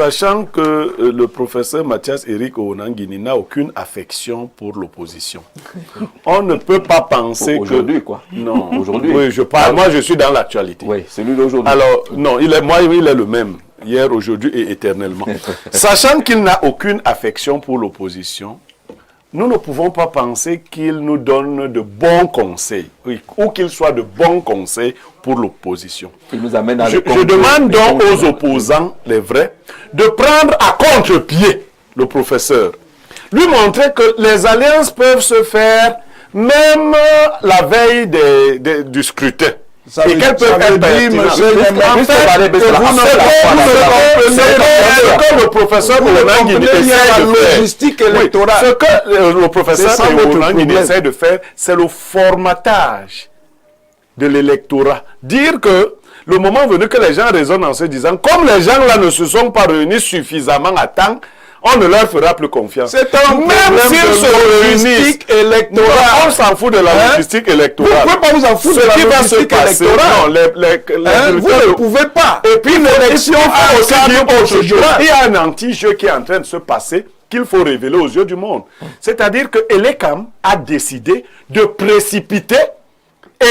sachant que le professeur Mathias Eric Onangini n'a aucune affection pour l'opposition. On ne peut pas penser que... Aujourd'hui, quoi. Non. Aujourd'hui. Oui, je parle. Moi, je suis dans l'actualité. Oui, celui d'aujourd'hui. Alors, non, il est le même. Hier, aujourd'hui et éternellement. Sachant qu'il n'a aucune affection pour l'opposition, nous ne pouvons pas penser qu'il nous donne de bons conseils, ou qu'il soit de bons conseils pour l'opposition. Il nous amène à Je demande donc aux opposants, les vrais, de prendre à contre-pied le professeur. Lui montrer que les alliances peuvent se faire même la veille du scrutin. Et qu'elles peuvent être pertinentes. Ce que le professeur Onangini essaie de faire, c'est le formatage de l'électorat. Dire que le moment venu que les gens raisonnent en se disant, comme les gens là ne se sont pas réunis suffisamment à temps, on ne leur fera plus confiance. C'est un même s'ils se réunissent électorale. On s'en fout de la logistique électorale. Vous ne pouvez pas vous en foutre de la logistique électorale. Vous ne pouvez pas. Et puis l'élection aussi il y a un anti-jeu qui est en train de se passer qu'il faut révéler aux yeux du monde. C'est-à-dire que Elekam a décidé de précipiter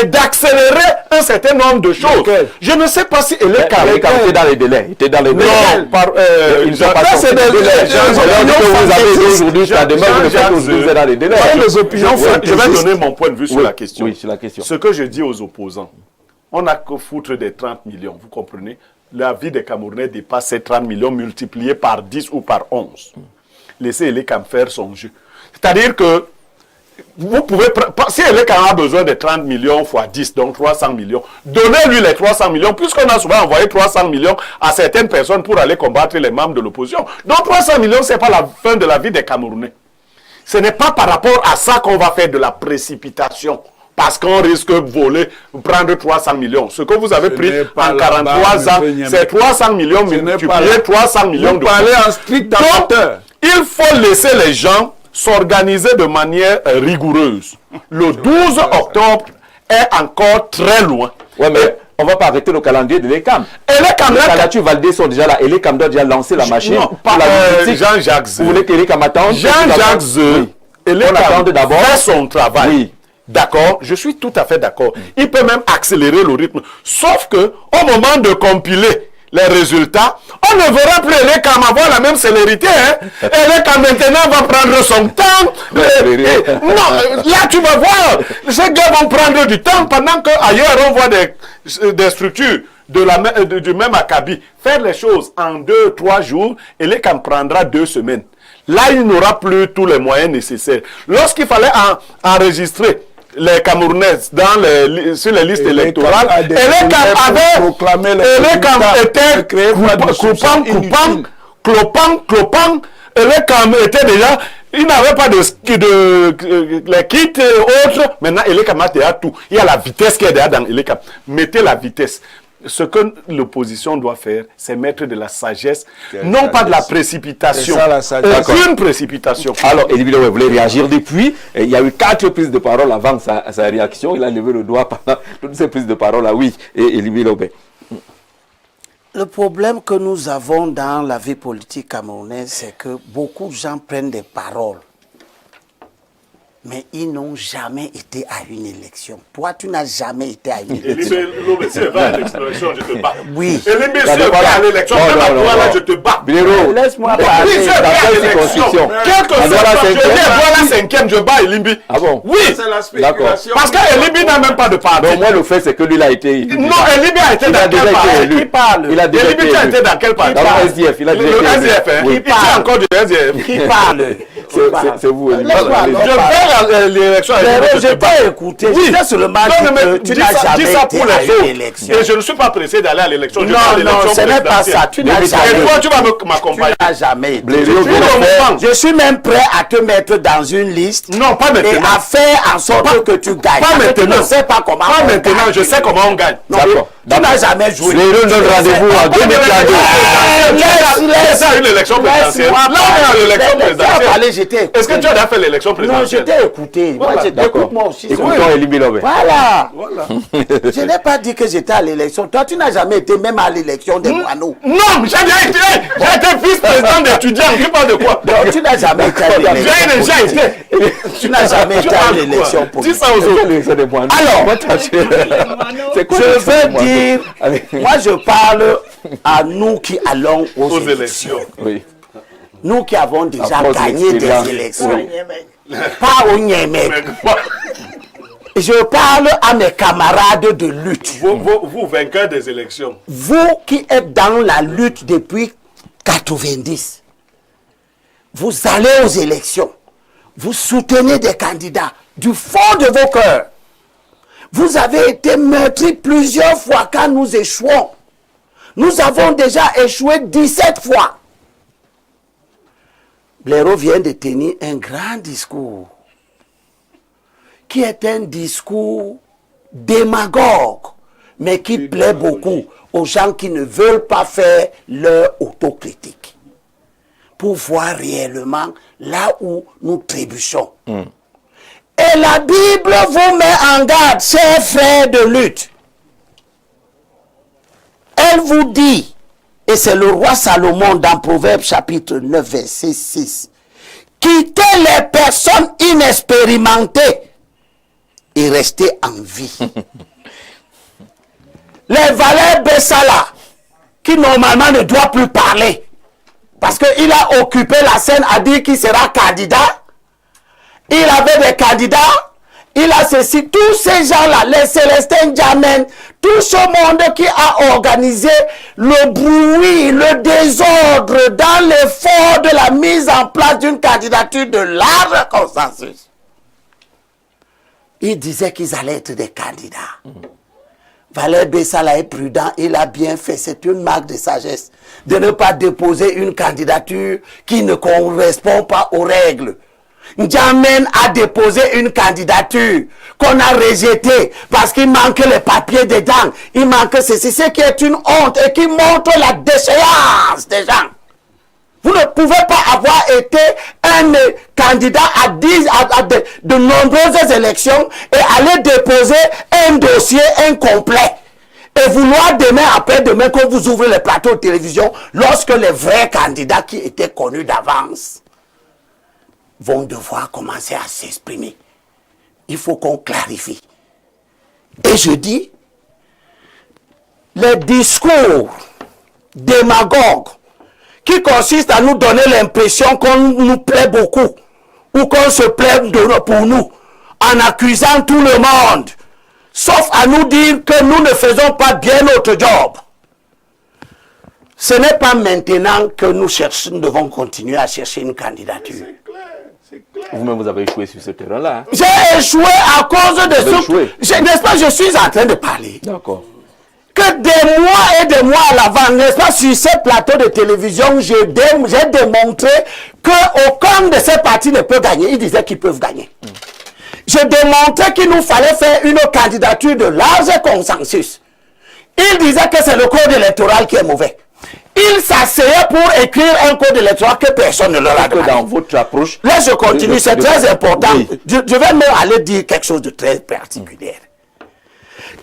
et d'accélérer un certain nombre de choses. Je ne sais pas si Elekam était dans les délais. Il était dans les délais. Non, ils sont pas c'est des délais. Vous avez aujourd'hui, ça demain, vous le faites aujourd'hui dans les délais. Je vais donner mon point de vue sur la question. Oui, sur la question. Ce que je dis aux opposants, on n'a que foutre des 30 millions, vous comprenez? La vie des Camerounais dépasse ces 30 millions multipliés par 10 ou par 11. Laissez Elekam faire son jeu. C'est-à-dire que vous pouvez, si Elekam a besoin de 30 millions fois 10, donc 300 millions, donnez-lui les 300 millions, puisqu'on a souvent envoyé 300 millions à certaines personnes pour aller combattre les membres de l'opposition. Donc 300 millions, ce n'est pas la fin de la vie des Camerounais. Ce n'est pas par rapport à ça qu'on va faire de la précipitation. Parce qu'on risque de voler, prendre 300 millions. Ce que vous avez pris en 43 ans, c'est 300 millions multiplié 300 millions de parlez en strict amateur. Il faut laisser les gens s'organiser de manière rigoureuse. Le 12 octobre est encore très loin. Oui, mais on ne va pas arrêter le calendrier de l'ECAM. Les candidatures validées sont déjà là. Et l'ECAM doit déjà lancer la machine. Non, Jean-Jacques Zeu. Vous voulez que l'ECAM attende? Jean-Jacques Zeu. On attend d'abord fait son travail. Oui. D'accord, je suis tout à fait d'accord. Il peut même accélérer le rythme. Sauf que, au moment de compiler les résultats, on ne verra plus Elekam avoir la même célérité. Elekam maintenant va prendre son temps. Non, là tu vas voir, ces gars vont prendre du temps pendant qu'ailleurs on voit des structures du même acabit faire les choses en 2-3 jours. Elekam prendra 2 semaines. Là, il n'aura plus tous les moyens nécessaires. Lorsqu'il fallait enregistrer les Camerounais sur les listes électorales, Elekam était clopant, Elekam était déjà, il n'avait pas les kits et autres. Maintenant, Elekam a déjà tout. Il y a la vitesse qui est déjà dans Elekam. Mettez la vitesse. Ce que l'opposition doit faire, c'est mettre de la sagesse, non pas de la précipitation. Aucune précipitation. Alors, Elie Lobé voulait réagir depuis. Il y a eu 4 prises de parole avant sa réaction. Il a levé le doigt pendant toutes ces prises de parole. Ah oui, et Elie Lobé. Le problème que nous avons dans la vie politique camerounaise, c'est que beaucoup de gens prennent des paroles. Mais ils n'ont jamais été à une élection. Toi, tu n'as jamais été à une élection. Si elle va à l'élection, je te bats. Oui. Si elle va à l'élection, je te bats. Laisse-moi parler. Si elle va à l'élection, quel que soit la 5e, je bats Elimbi. Ah bon? Oui. C'est la spéculation. Parce qu'Elimbi n'a même pas de parti. Mais au moins, le fait, c'est que lui, il a été... Non, Elimbi a été dans quel parti? Qui parle? Il a déjà été élu. Dans quel parti? Dans le SDF. Il a déjà été élu. Le SDF, il tient encore du SDF. Qui parle? C'est vous, Elie. Je vais à l'élection. Je t'ai écouté. Oui. Je seulement dit que tu n'as jamais été à une élection. Et je ne suis pas pressé d'aller à l'élection. Non, ce n'est pas ça. Tu n'as jamais. Et toi, tu vas m'accompagner. Tu n'as jamais. Je suis même prêt à te mettre dans une liste. Non, pas maintenant. Et à faire en sorte que tu gagnes. Pas maintenant. Je ne sais pas comment. Pas maintenant. Je sais comment on gagne. D'accord. Tu n'as jamais joué. Les deux donnent rendez-vous en 2032. Laisse une élection présidentielle. Là, on est à l'élection présidentielle. Est-ce que tu as déjà fait l'élection présidentielle? Non, je t'ai écouté. Moi, je t'écoute moi aussi. Écoutons Elie Lobé. Voilà. Je n'ai pas dit que j'étais à l'élection. Toi, tu n'as jamais été même à l'élection des Moineaux. Non, j'ai été vice-président d'étudiants, qui parle de quoi? Non, tu n'as jamais été à l'élection. J'ai déjà été. Tu n'as jamais été à l'élection politique. Dis ça aux autres. Alors, je veux dire, moi je parle à nous qui allons aux élections. Oui. Nous qui avons déjà Après, gagné des l'expérience. élections. Pas au Niémey. Je parle à mes camarades de lutte. Vous, vainqueurs des élections. Vous qui êtes dans la lutte depuis 90, vous allez aux élections. Vous soutenez des candidats du fond de vos cœurs. Vous avez été meurtris plusieurs fois quand nous échouons. Nous avons déjà échoué 17 fois. Blaireau vient de tenir un grand discours qui est un discours démagogue, mais qui plaît beaucoup aux gens qui ne veulent pas faire leur autocritique pour voir réellement là où nous trébuchons. Et la Bible vous met en garde, chers frères de lutte. Elle vous dit, et c'est le roi Salomon dans Proverbes chapitre 9, verset 6, quittez les personnes inexpérimentées et restez en vie. Les valets Bessala, qui normalement ne doit plus parler, parce qu'il a occupé la scène, a dit qu'il sera candidat. Il avait des candidats. Il a ceci, tous ces gens-là, les Célestins Djamen, tout ce monde qui a organisé le bruit, le désordre dans l'effort de la mise en place d'une candidature de large consensus. Ils disaient qu'ils allaient être des candidats. Valère Bessala est prudent, il a bien fait, c'est une marque de sagesse de ne pas déposer une candidature qui ne correspond pas aux règles. N'Djamen a déposé une candidature qu'on a rejetée parce qu'il manquait les papiers dedans. Il manquait ceci, ce qui est une honte et qui montre la déchéance des gens. Vous ne pouvez pas avoir été un candidat à de nombreuses élections et aller déposer un dossier incomplet. Et vouloir demain, après-demain, qu'on vous ouvre les plateaux de télévision, lorsque les vrais candidats qui étaient connus d'avance vont devoir commencer à s'exprimer. Il faut qu'on clarifie. Et je dis, les discours démagogues qui consistent à nous donner l'impression qu'on nous plaît beaucoup ou qu'on se plaît pour nous en accusant tout le monde, sauf à nous dire que nous ne faisons pas bien notre job. Ce n'est pas maintenant que nous devons continuer à chercher une candidature. Vous-même, vous avez échoué sur ce terrain-là. Hein? J'ai échoué à cause de ce... N'est-ce pas, je suis en train de parler. D'accord. Que des mois et des mois à l'avant, n'est-ce pas, sur ces plateaux de télévision, j'ai démontré qu'aucun de ces partis ne peut gagner. Ils disaient qu'ils peuvent gagner. J'ai démontré qu'il nous fallait faire une candidature de large consensus. Ils disaient que c'est le code électoral qui est mauvais. Ils s'asseyaient pour écrire un code électoral que personne ne leur a demandé. Dans votre approche... Là, je continue, c'est très important. Oui. Je vais même aller dire quelque chose de très particulier.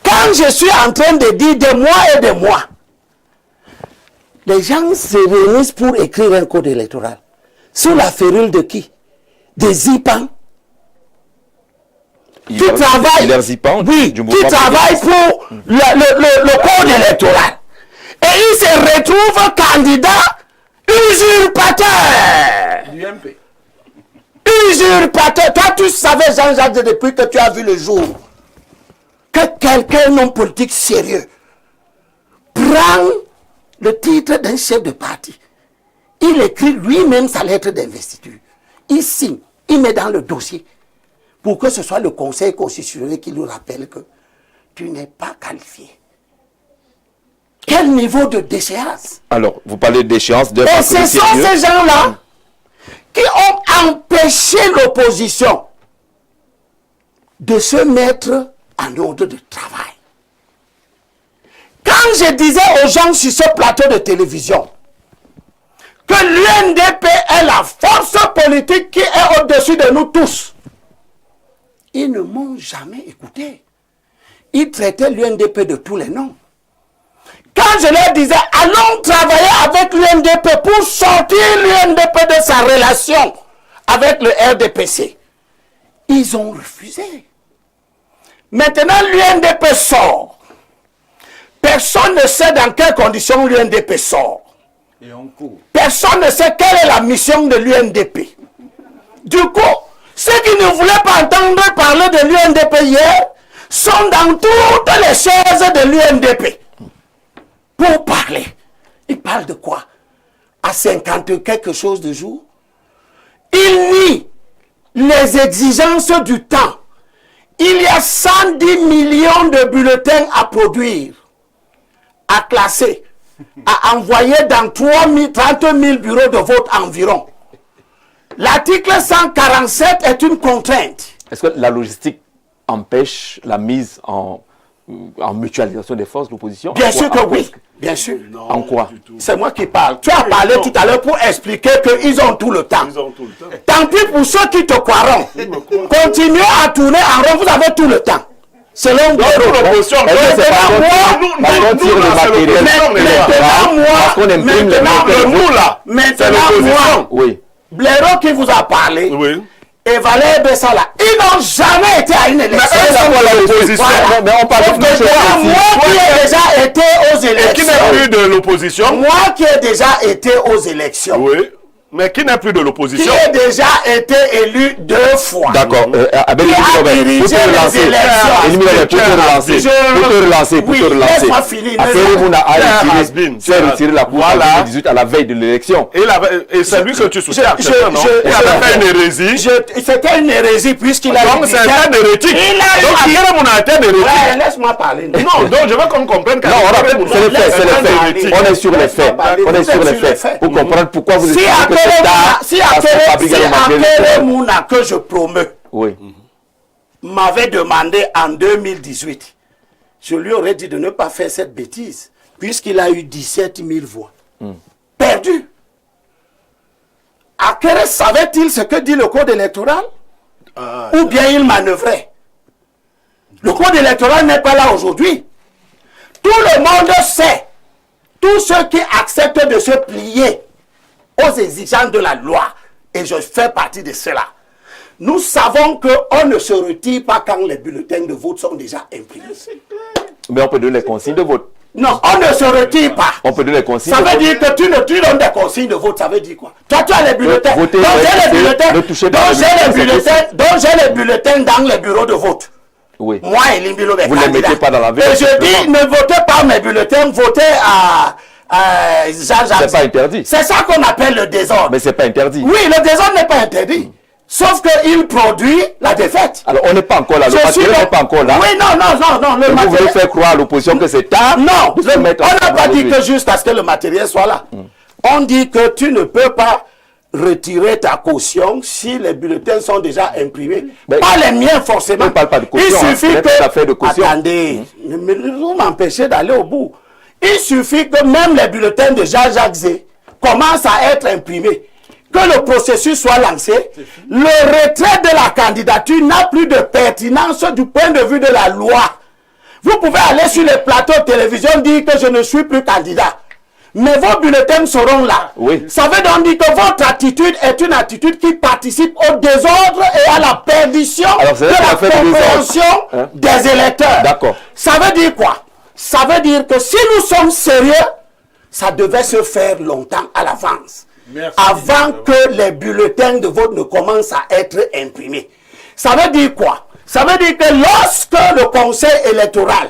Quand je suis en train de dire des mois et des mois, les gens se réunissent pour écrire un code électoral. Sous la férule de qui? Des IPAN. Qui travaillent pour le code électoral. Et ils se retrouvent candidats usurpateurs. Du MP. Usurpateurs. Toi, tu savais, Jean-Jacques, depuis que tu as vu le jour, que quelqu'un, un homme politique sérieux, prend le titre d'un chef de parti. Il écrit lui-même sa lettre d'investiture. Il signe, il met dans le dossier pour que ce soit le Conseil constitutionnel qui lui rappelle que tu n'es pas qualifié. Quel niveau de déchéance? Alors, vous parlez d'échéance de... Et ce sont ces gens-là qui ont empêché l'opposition de se mettre en ordre de travail. Quand je disais aux gens sur ce plateau de télévision que l'UNDP est la force politique qui est au-dessus de nous tous, ils ne m'ont jamais écouté. Ils traitaient l'UNDP de tous les noms. Quand je leur disais, allons travailler avec l'UNDP pour sortir l'UNDP de sa relation avec le RDPC, ils ont refusé. Maintenant, l'UNDP sort. Personne ne sait dans quelles conditions l'UNDP sort. Personne ne sait quelle est la mission de l'UNDP. Du coup, ceux qui ne voulaient pas entendre parler de l'UNDP hier sont dans toutes les chaises de l'UNDP pour parler. Ils parlent de quoi? À 50 quelque chose de jours. Ils nient les exigences du temps. Il y a 110 millions de bulletins à produire, à classer, à envoyer dans 30 000 bureaux de vote environ. L'article 147 est une contrainte. Est-ce que la logistique empêche la mise en mutualisation des forces de l'opposition? Bien sûr que oui. Bien sûr. Non, en quoi? C'est moi qui parle. Tu as parlé tout à l'heure pour expliquer qu'ils ont tout le temps. Ils ont tout le temps. Tant pis pour ceux qui te croiront. Continuez à tourner en rond, vous avez tout le temps. Selon vous. L'opposition, Oui. Blaireau qui vous a parlé, oui. et Valère Bessala, ils n'ont jamais été à une élection. Mais on parle de moi qui ai déjà été aux élections. Et qui n'est plus de l'opposition? Moi qui ai déjà été aux élections. Oui. Mais qui n'est plus de l'opposition? Qui a déjà été élu 2 fois. D'accord. Abel, Qui a dirigé les élections. Pour te relancer. Oui, laisse-moi finir. Affaire tu as retiré la cour en 2018 à la veille de l'élection. Et c'est lui que tu soutiens actuellement, non? Il avait fait une hérésie. C'était une hérésie puisqu'il a dit... Donc c'est un hérétique. Donc Akere Mouna a été un hérétique. Laisse-moi parler. Non, donc je veux qu'on comprenne que... Non, c'est les faits. On est sur les faits. On est sur les faits. Pour comprendre pourquoi vous êtes... Si Akere Mouna que je promeux m'avait demandé en 2018, je lui aurais dit de ne pas faire cette bêtise, puisqu'il a eu 17 000 voix. Perdu. Akere savait-il ce que dit le code électoral? Ou bien il manœuvrait? Le code électoral n'est pas là aujourd'hui. Tout le monde sait, tous ceux qui acceptent de se plier aux exigences de la loi, et je fais partie de cela. Nous savons qu'on ne se retire pas quand les bulletins de vote sont déjà imprimés. Mais on peut donner les consignes de vote. Non, on ne se retire pas. On peut donner les consignes ça de vote. Ça veut dire que tu donnes des consignes de vote, ça veut dire quoi? Toi, tu as les bulletins. Voter, donc j'ai les bulletins. Donc j'ai les bulletins dans les bureaux de vote. Oui. Moi, Elimbilo, vous ne les mettez pas dans la ville. Et je dis, ne votez pas mes bulletins, votez à... c'est pas interdit. C'est ça qu'on appelle le désordre. Mais c'est pas interdit. Oui, le désordre n'est pas interdit. Sauf qu'il produit la défaite. Alors on n'est pas encore là. Le matériel n'est pas encore là. Oui, non. Le vous voulez faire croire à l'opposition que c'est tard. Non, on n'a pas dit que jusqu'à ce que le matériel soit là. On dit que tu ne peux pas retirer ta caution si les bulletins sont déjà imprimés. Mais pas les miens forcément. On ne parle pas de caution. Il suffit que... Affaire de caution. Attendez, vous m'empêchez d'aller au bout. Il suffit que même les bulletins de Jean-Jacques Zé commencent à être imprimés, que le processus soit lancé. Le retrait de la candidature n'a plus de pertinence du point de vue de la loi. Vous pouvez aller sur les plateaux de télévision dire que je ne suis plus candidat. Mais vos bulletins seront là. Oui. Ça veut donc dire que votre attitude est une attitude qui participe au désordre et à la perdition de la compréhension des électeurs. D'accord. Ça veut dire quoi? Ça veut dire que si nous sommes sérieux, ça devait se faire longtemps à l'avance. Avant que les bulletins de vote ne commencent à être imprimés. Ça veut dire quoi? Ça veut dire que lorsque le conseil électoral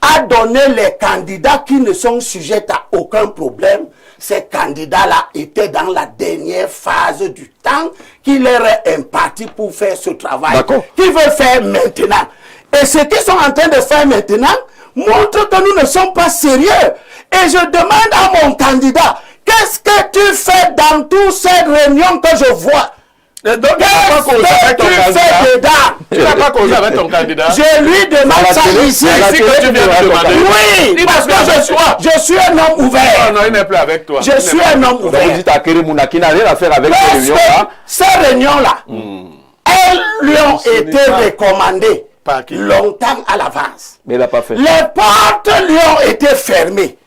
a donné les candidats qui ne sont sujets à aucun problème, ces candidats-là étaient dans la dernière phase du temps qui leur est imparti pour faire ce travail qu'ils veulent faire maintenant. Et ce qu'ils sont en train de faire maintenant montre que nous ne sommes pas sérieux. Et je demande à mon candidat, qu'est-ce que tu fais dans toutes ces réunions que je vois? Donc, tu n'as pas causé avec ton candidat. Je lui demande ça ici. Oui, parce que je suis un homme ouvert. Non, il n'est plus avec toi. Je suis un homme ouvert. Vous dites à Akere Mouna qui n'a rien à faire avec ces réunions-là. Ces réunions-là, elles lui ont été recommandées longtemps à l'avance. Mais il n'a pas fait. Les portes lui ont été fermées.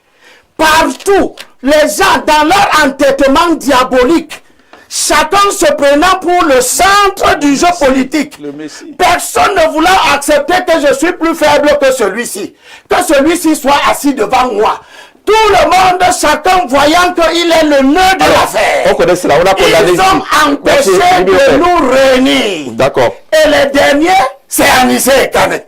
partout, les gens dans leur entêtement diabolique, chacun se prenant pour le centre du jeu politique. Personne ne voulant accepter que je suis plus faible que celui-ci. Que celui-ci soit assis devant moi. Tout le monde, chacun voyant qu'il est le nœud de l'affaire. On connaît cela, on a condamné. Ils ont empêché de nous réunir. D'accord. Et le dernier, c'est Anissé Kane,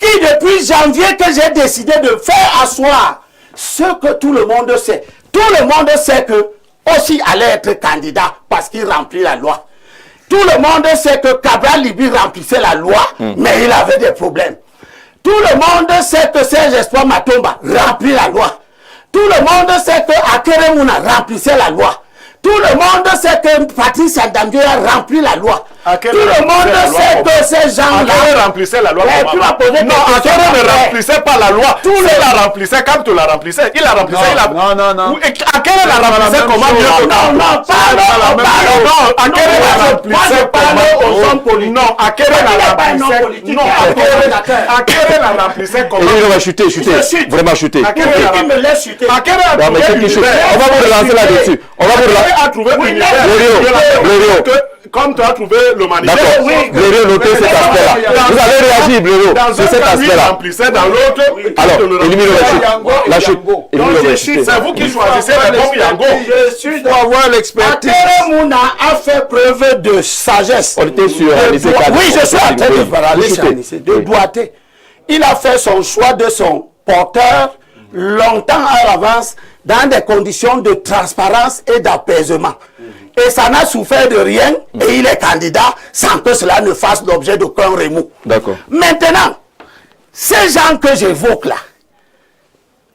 qui depuis janvier que j'ai décidé de faire asseoir ce que tout le monde sait. Tout le monde sait que aussi allait être candidat parce qu'il remplit la loi. Tout le monde sait que Cabral Libi remplissait la loi, mais il avait des problèmes. Tout le monde sait que Serge Espoir Matomba remplit la loi. Tout le monde sait que Akere Mouna remplissait la loi. Tout le monde sait que Patrice Ndambi a rempli la loi. Tout le monde sait que ces gens-là... Akere remplissait la loi. Non, Akere ne remplissait pas la loi. Tout le la remplissait comme tu la remplissais. Il la remplissait. Non. Akere la remplissait comment mieux que toi? Non, Akere la remplissait comment? Non, Akere la remplissait. Non, Akere la remplissait comment? Et il va chuter. Vraiment chuter. Il me laisse chuter. Akere a Non, mais quelque chose. On va vous relancer là-dessus. On va vous relancer. a trouvé Blériot. Comme tu as trouvé le manifeste. D'accord. Blériot, notez cet aspect-là. Vous avez réagi, Blériot, sur cet aspect-là. Dans l'autre. Alors, éliminez la chute. Éliminez la chute. C'est vous qui choisissez le bon Yango. Je suis pour avoir l'expertise. Akere Mouna a fait preuve de sagesse. On était sur Oui, je suis en train de parler de doigté. Il a fait son choix de son porteur longtemps à l'avance dans des conditions de transparence et d'apaisement. Et ça n'a souffert de rien et il est candidat sans que cela ne fasse l'objet d'aucun remous. D'accord. Maintenant, ces gens que j'évoque là,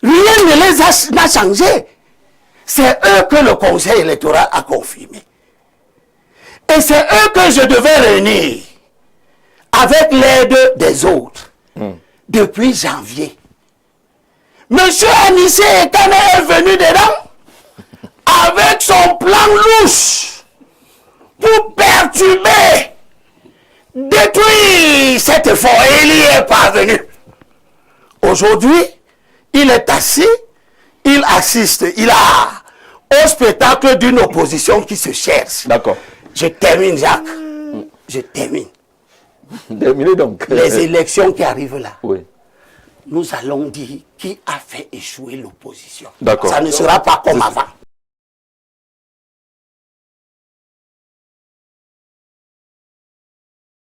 rien ne les n'a changé. C'est eux que le Conseil électoral a confirmé. Et c'est eux que je devais réunir avec l'aide des autres depuis janvier. Monsieur Anissé Kane est venu dedans avec son plan louche pour perturber, détruire cet effort. Et il y est parvenu. Aujourd'hui, il est assis, il assiste, il a au spectacle d'une opposition qui se cherche. D'accord. Je termine, Jacques. Je termine. Terminez donc. Les élections qui arrivent là. Oui. Nous allons dire qui a fait échouer l'opposition. D'accord. Ça ne sera pas comme avant.